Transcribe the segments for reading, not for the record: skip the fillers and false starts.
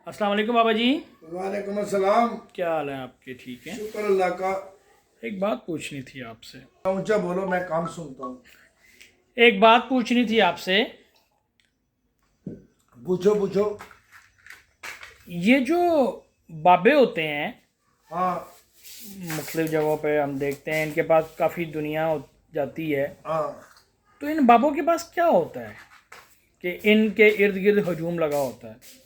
अस्सलाम वालेकुम बाबा जी। वालेकुम अस्सलाम। क्या हाल है आपके? ठीक है। शुक्र अल्लाह का। एक बात पूछनी थी आपसे। ऊंचा बोलो, मैं काम सुनता हूँ। एक बात पूछनी थी आपसे। पूछो पूछो। ये जो बाबे होते हैं, हाँ मुख्तलिफ जगहों पे हम देखते हैं, इनके पास काफ़ी दुनिया जाती है। हाँ। तो इन बाबों के पास क्या होता है कि इनके इर्द गिर्द हजूम लगा होता है?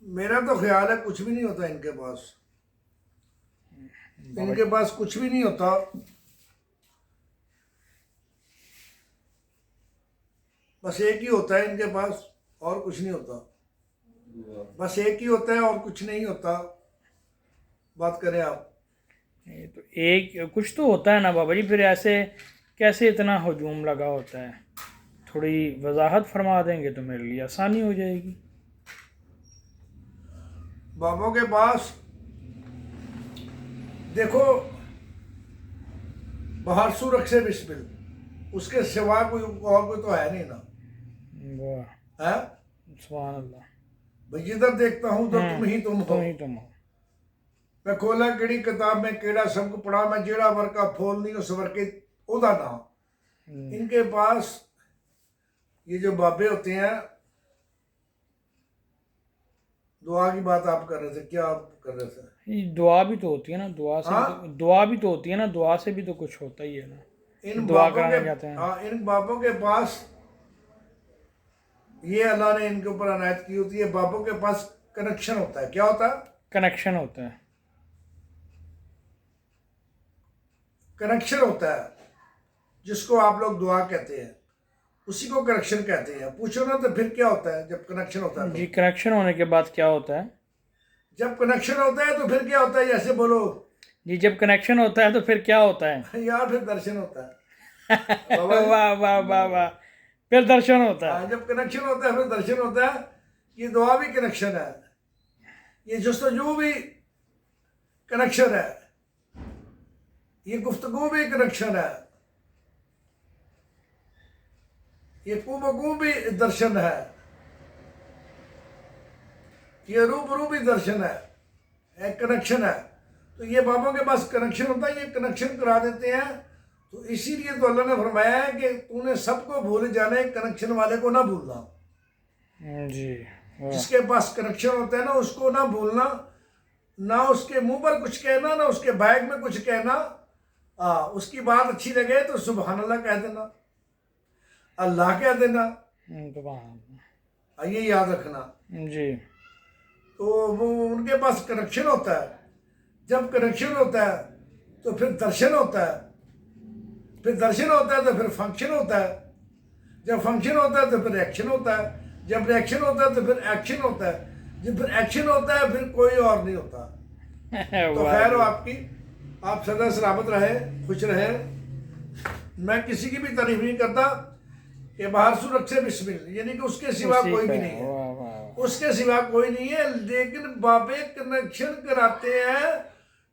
मेरा तो ख्याल है कुछ भी नहीं होता इनके पास। बाबा इनके पास कुछ भी नहीं होता। बस एक ही होता है इनके पास, और कुछ नहीं होता। बस एक ही होता है और कुछ नहीं होता। बात करें आप। ये तो एक कुछ तो होता है ना बाबा जी, फिर ऐसे कैसे इतना हजूम लगा होता है? थोड़ी वजाहत फरमा देंगे तो मेरे लिए आसानी हो जाएगी। बाबों के पास देखो, बाहर सूरख से बिस्मिल, उसके सिवा कोई और कोई तो है नहीं ना। वाह, है सुभान अल्लाह। भाई, जिधर देखता हूँ तो तुम ही तुम हो। तुम ही तुम हो। मैं खोला केड़ी किताब में केड़ा सबक पढ़ा, मैं जेड़ा वर का फोल नहीं उस वर के ओदा नाम। इनके पास ये जो बाबे होते हैं, दुआ की बात आप कर रहे थे, क्या आप कर रहे थे? ये दुआ भी तो होती है ना, दुआ से भी तो हाँ, दुआ भी तो होती है ना, दुआ से भी तो कुछ होता ही है ना। इन दुआ बाबों के, कराने जाते हैं। हाँ, इन बाबों के पास ये अल्लाह ने इनके ऊपर अनायत की होती है। बाबों के पास कनेक्शन होता है। क्या होता है? कनेक्शन होता है। कनेक्शन होता है, जिसको आप लोग दुआ कहते हैं, उसी को कनेक्शन कहते हैं। पूछो ना तो फिर क्या होता है जब कनेक्शन होता है? जी, तो कनेक्शन होने के बाद क्या होता है? जब कनेक्शन होता है तो फिर क्या होता है? जैसे बोलो जी, जब कनेक्शन होता है तो फिर क्या होता है? यार, फिर दर्शन होता है बाबा जी। वाह वाह वाह वाह। फिर दर्शन होता हाँ, है। जब कनेक्शन होता है फिर दर्शन होता है। ये दुआ भी कनेक्शन है, ये जस्तजू भी कनेक्शन है, ये गुफ्तगू भी कनेक्शन है, ये कुबकू भी दर्शन है, ये रूबरू भी दर्शन है, एक कनेक्शन है। तो ये बाबा के पास कनेक्शन होता है, ये कनेक्शन करा देते हैं। तो इसीलिए तो अल्लाह ने फरमाया है कि तूने सबको भूल जाना है, कनेक्शन वाले को ना भूलना। जी, वाह। जिसके पास कनेक्शन होता है ना, उसको ना भूलना। ना उसके मुंह पर कुछ कहना, ना उसके बैग में कुछ कहना। उसकी बात अच्छी लगे तो सुबहान अल्लाह कह देना, अल्लाह कह देना। ये याद रखना। जी। तो वो उनके पास कनेक्शन होता है। जब कनेक्शन होता है तो फिर दर्शन होता है, फिर दर्शन होता है तो फिर फंक्शन होता है, जब फंक्शन होता है तो फिर एक्शन होता है, जब रिएक्शन होता है तो फिर एक्शन होता है, जब फिर एक्शन होता है फिर कोई और नहीं होता। तो वाह खैर हो जी। आपकी, आप सदा सलामत रहे, खुश रहे। मैं किसी की भी तारीफ नहीं करता कि बाहर सूरत से बिस्मिल, यानी कि उसके सिवा उसी कोई का, भी नहीं है। वाह वाह। उसके सिवा कोई नहीं है, लेकिन बाबे कनेक्शन कराते हैं,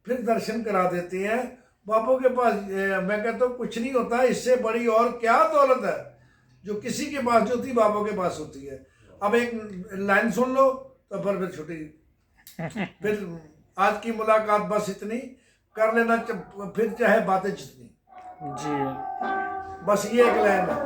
फिर दर्शन करा देते हैं। बाबों के पास मैं कहता हूँ कुछ नहीं होता। इससे बड़ी और क्या दौलत है जो किसी के पास जो थी बाबों के पास होती है। अब एक लाइन सुन लो तो फिर छुट्टी। फिर आज की मुलाकात बस इतनी, कर लेना फिर चाहे बातें जितनी। जी। बस ये एक लाइन है।